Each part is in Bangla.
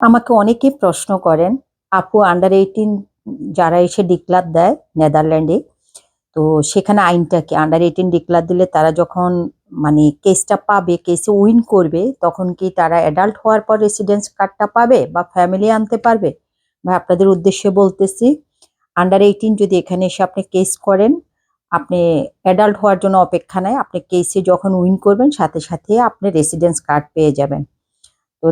আমাকে অনেকেই প্রশ্ন করেন, আপু আন্ডার 18 যারা এসে ডিক্লার দেয় নেদারল্যান্ডে, তো সেখানে আইনটা কি? আন্ডার 18 ডিক্লার দিলে তারা যখন মানে কেসটা পাবে, কেসে উইন করবে, তখন কি তারা অ্যাডাল্ট হওয়ার পর রেসিডেন্স কার্ডটা পাবে বা ফ্যামিলি আনতে পারবে? ভাই আপনাদের উদ্দেশ্যে বলতেছি, আন্ডার 18 যদি এখানে এসে আপনি কেস করেন, আপনি অ্যাডাল্ট হওয়ার জন্য অপেক্ষা নাই। আপনি কেসে যখন উইন করবেন সাথে সাথে আপনি রেসিডেন্স কার্ড পেয়ে যাবেন। তো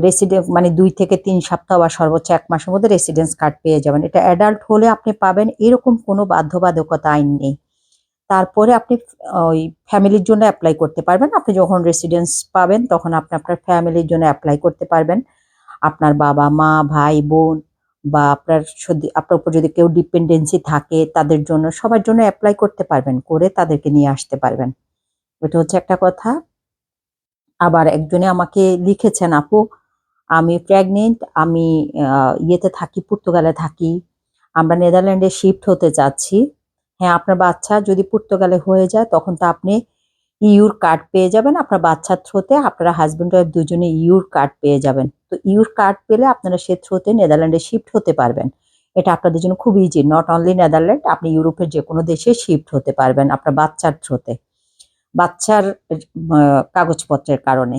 মানে ২ থেকে ৩ সপ্তাহ বা সর্বোচ্চ ১ মাসের মধ্যে রেসিডেন্স কার্ড পেয়ে যাবেন। এটা অ্যাডাল্ট হলে আপনি পাবেন, এরকম কোনো বাধ্যবাধকতা আইন নেই। তারপরে আপনি ওই ফ্যামিলির জন্য এপ্লাই করতে পারবেন। আপনি যখন রেসিডেন্স পাবেন তখন আপনি আপনার ফ্যামিলির জন্য এপ্লাই করতে পারবেন। আপনার বাবা-মা, ভাই-বোন বা আপনার উপর যদি কেউ ডিপেন্ডেন্সি থাকে তাদের জন্য, সবার জন্য এপ্লাই করতে পারবেন। করে তাদেরকে নিয়ে আসতে পারবেন। এটা হচ্ছে একটা কথা। আবার একজনে আমাকে লিখেছেন, আপু আমি প্রেগনেন্ট, আমি ইয়েতে থাকি, পর্তুগালে থাকি। আমরা নেদারল্যান্ডে শিফট হতে চাচ্ছি। হ্যাঁ, আপনার বাচ্চা যদি পর্তুগালে হয়ে যায় তখন তো আপনি ইউর কার্ড পেয়ে যাবেন। আপনার বাচ্চার থ্রুতে আপনারা হাসব্যান্ড ওয়াইফ দুজনে ইউর কার্ড পেয়ে যাবেন। তো ইউর কার্ড পেলে আপনারা সে থ্রুতে নেদারল্যান্ডে শিফট হতে পারবেন। এটা আপনাদের জন্য খুব ইজি। নট অনলি নেদারল্যান্ড, আপনি ইউরোপের যেকোনো দেশে শিফট হতে পারবেন আপনার বাচ্চার থ্রুতে। বাচ্চার কাগজপত্রের কারণে।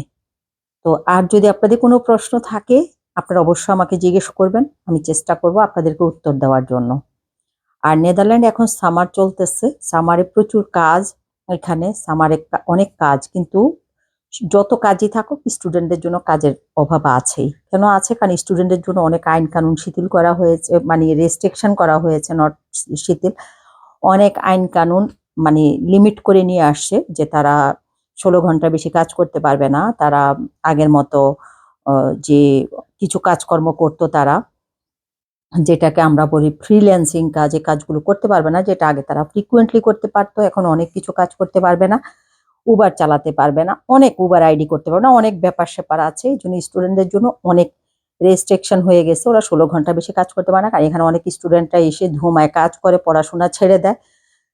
তো আর যদি আপনাদের কোনো প্রশ্ন থাকে, আপনারা অবশ্যই আমাকে জিজ্ঞেস করবেন। আমি চেষ্টা করব আপনাদেরকে উত্তর দেওয়ার জন্য। আর নেদারল্যান্ডে এখন সামার চলতেছে। সামারে প্রচুর কাজ। এখানে সামারে অনেক কাজ। কিন্তু যত কাজই থাকুক স্টুডেন্টদের জন্য কাজের অভাব আছেই। কেন আছে? কারণ স্টুডেন্টদের জন্য অনেক আইন কানুন শিথিল করা হয়েছে, মানে রেস্ট্রিকশন করা হয়েছে, নট শিথিল। অনেক আইন কানুন মানে লিমিট করে নিয়ে আসছে যে তারা ১৬ ঘন্টার বেশি কাজ করতে পারবে না। তারা আগের মতো যে কিছু কাজকর্ম করতো তারা, যেটাকে আমরা বলি ফ্রিল্যান্সিং কাজ, এই কাজগুলো করতে পারবে না। যেটা আগে তারা ফ্রিকুয়েন্টলি করতে পারতো, এখন অনেক কিছু কাজ করতে পারবে না। উবার চালাতে পারবে না, অনেক উবার আইডি করতে পারবে না, অনেক ব্যাপার-স্যাপার আছে। এইজন্য স্টুডেন্টদের জন্য অনেক রেস্ট্রিকশন হয়ে গেছে। ওরা ১৬ ঘন্টার বেশি কাজ করতে পারে না। কারণ এখানে অনেক স্টুডেন্টরা এসে ধুমায় কাজ করে, পড়াশোনা ছেড়ে দেয়।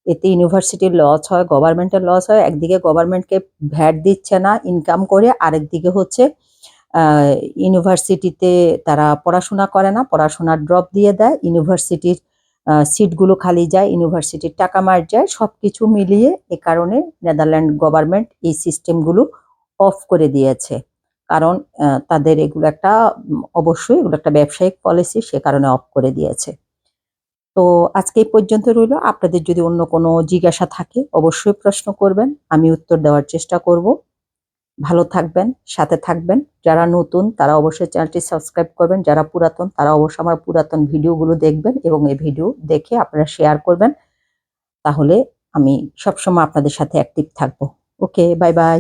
এতে ইউনিভার্সিটির লস হয়, গভর্নমেন্টের লস হয়। একদিকে গভর্নমেন্টকে ভ্যাট দিচ্ছে না ইনকাম করে, আরেকদিকে হচ্ছে আ ইউনিভার্সিটিতে তারা পড়াশোনা করে না, পড়াশোনার ড্রপ দিয়ে দেয়। ইউনিভার্সিটির সিটগুলো খালি যায়, ইউনিভার্সিটির টাকা মার যায়। সবকিছু মিলিয়ে এ কারণে নেদারল্যান্ড গভর্নমেন্ট এই সিস্টেমগুলো অফ করে দিয়েছে। কারণ তাদের এগুলো একটা অবশ্যই এগুলো একটা ব্যবসায়িক পলিসি, সে কারণে অফ করে দিয়েছে। তো আজকে এই পর্যন্ত রইলো। আপনাদের যদি অন্য কোনো জিজ্ঞাসা থাকে অবশ্যই প্রশ্ন করবেন। আমি উত্তর দেওয়ার চেষ্টা করব। ভালো থাকবেন, সাথে থাকবেন। যারা নতুন তারা অবশ্যই চ্যানেলটি সাবস্ক্রাইব করবেন। যারা পুরাতন তারা অবশ্যই আমার পুরাতন ভিডিওগুলো দেখবেন এবং এই ভিডিও দেখে আপনারা শেয়ার করবেন। তাহলে আমি সবসময় আপনাদের সাথে অ্যাক্টিভ থাকবো। ওকে, বাই বাই।